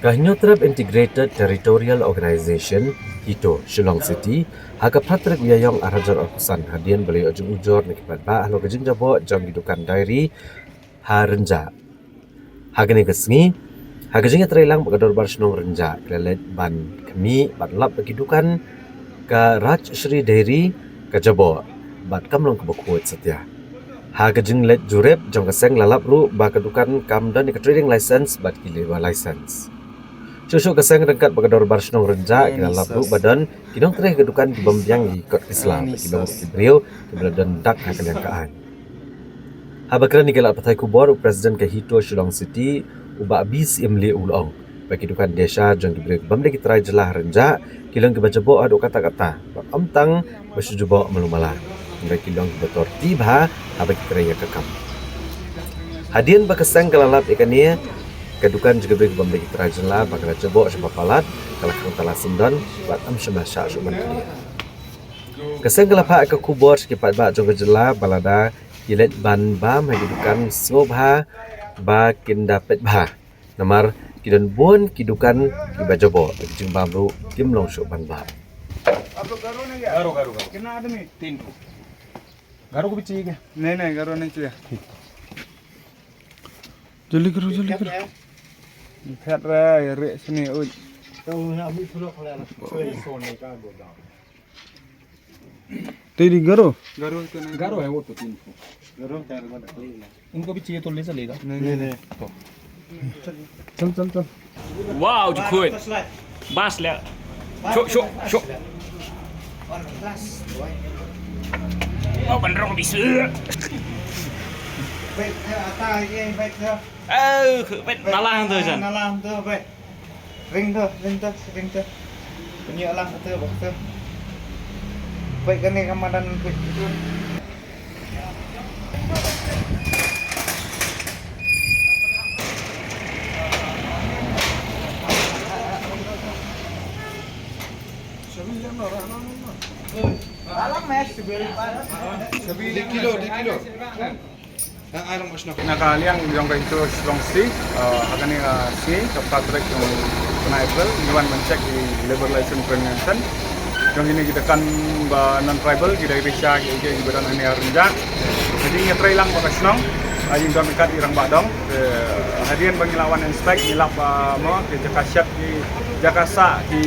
Kahinyotrap Integrated Territorial Organization HITO Shillong City haka patrik wiyayong arajar okusan hadian beli ujung ujur nikipat ba halo kejing jabo jam gidukan dairi harenja hagani kesngi hagajing trailang bagador barsenong renja klelet ban kami batlap gidukan ka Raj Shri Dairy ka jabo bat kamlong kebokut setia hagajing let jurep jong keseng lalap ru ba kedukan kam dan ka trading license bat kilewa license Susuk keseng rengkat bagador barsenong renja kila lapu badan kinong tereh kedukan di bambiang di kot Islam kibang kibriu kibladan dak hakanyangkaan. Habakran nikela patai kubor presiden ke HITO Shillong City uba abis imli ulong bagi dukan desa jong kibriu bamde kitrai jelah renja kilang kibajabo adu kata-kata bab amtang bersujubo melumala mereka kilang kibator tiba habak kitrai kekam. Hadian bakeseng kelalap ikania kedukan juga beri kebam bagi kerajaan lah bakal jebok sebab palat kalau kang telah sendan buat am semasa suman kini keseng kelapa ke kubur sekipat bak jong kejela balada ilet ban bam kedukan sobha ba kin dapat bah namar kidan bon kidukan kiba jebok jeng bamru kimlong suban ba garu kena ada nih tintu garu ko bici ke नहीं garu नहीं चाहिए जल्दी करो फेट रहा है रे सनी उज तो अभी थोड़ा खड़ा सोने का गोदाम तेरी गारो है वो तो तीन गारो चार गोदाम उनको भी चाहिए तो ले चलेगा नहीं चल वाओ जो खुद बस ले शो बन रहा हूँ बिस Baik, atas ini baik tu. Baik nalang tu je. Nalang tu baik. Ring tu. Punya lah tu, tu. Baik kan ni Ramadan baik tu. Alam mes sebi kilo. Nakaliang yung kaito Shillong City, akan ni si kapag trek yung April, iwan mencek di labor license permanent. Yung ini kita kan non-tribal, kita irisya kita ibadan ini renjak. Jadi ini try lang baka Shillong, yung damikat irang badong. Hadian bangilawan inspect nilap mo di Jakasyat di Jakasa di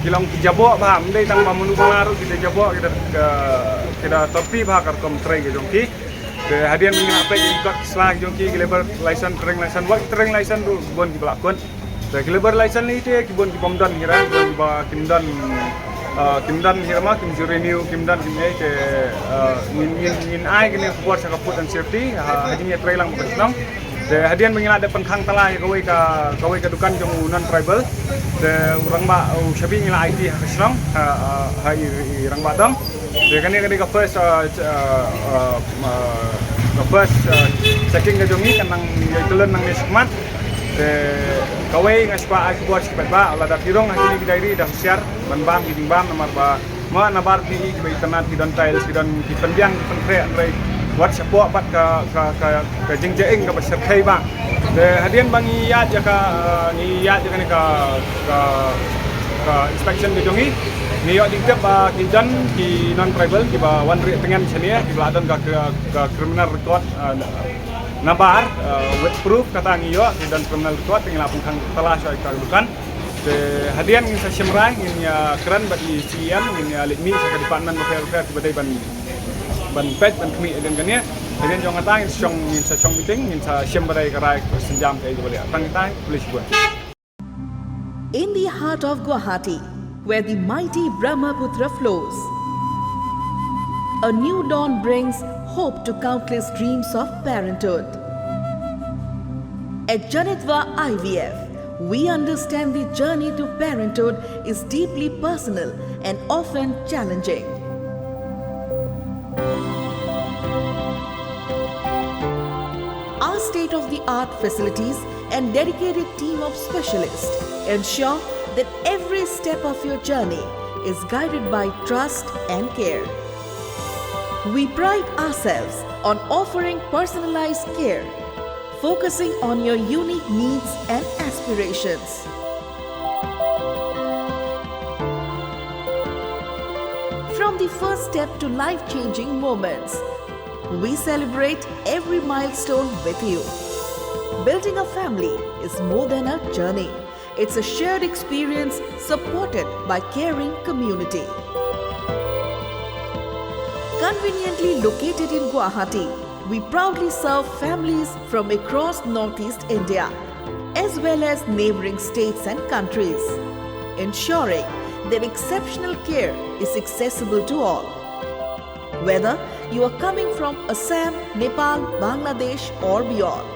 Kilong Kijabo bah, mendai tang mamunu balaru kita jabo kita topi bah karkom try gitu ki. Hadian mengapa ikut selang jongki labor license training license work training license tu bon di pelakon. Labor license ni dia kibon di pomdan hira bon ba kimdan hirma kim renew kimdan kimai ke min ai kini buat sa food and safety hadinya trailang bersenang. Hadian mengina ada penkhang telah kawai ke dukan jong non tribal. Orang ba sabi ngila IT bersenang hai orang badang. Kani ka first checking ka jongi kanang itulan nang nismat kawai ngaspa aku buat sepat ba ala da pirong hakini diary da share ban giding bam namar ba ma nabar di internet di don tiles di don di pendiang di pentre andre buat sepo pat ka jengjeing ka berserkai ba hadian bangi ya ni ni ka inspection ke jongi ni yo dingkep kinjan ki non tribal ki ba wan ri tengen senia ki bladon ka criminal record nabar with proof kata ngiyo ki dan criminal record tinggal pungkang telah saya kalukan hadian ngin sa semrai ngin ya keren bagi sian ngin ya likmi sa department of health badai ban pet ban kmi dan kania hadian jong atang ngin sa chong meeting ngin sa sembadai karai senjam kai boleh atang tai police buat. In the heart of Guwahati, where the mighty Brahmaputra flows, a new dawn brings hope to countless dreams of parenthood. At Janitva IVF, we understand the journey to parenthood is deeply personal and often challenging. Our state-of-the-art facilities and dedicated team of specialists ensure that every step of your journey is guided by trust and care. We pride ourselves on offering personalized care, focusing on your unique needs and aspirations. aspirations. From the first step to life-changing moments, we celebrate every milestone with you. Building a family is more than a journey. It's a shared experience supported by caring community. Conveniently located in Guwahati, we proudly serve families from across Northeast India, as well as neighboring states and countries, ensuring that exceptional care is accessible to all. Whether you are coming from Assam, Nepal, Bangladesh or beyond.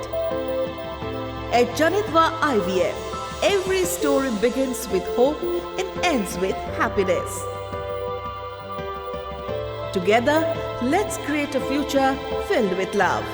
At Janitva IVF, every story begins with hope and ends with happiness. Together, let's create a future filled with love.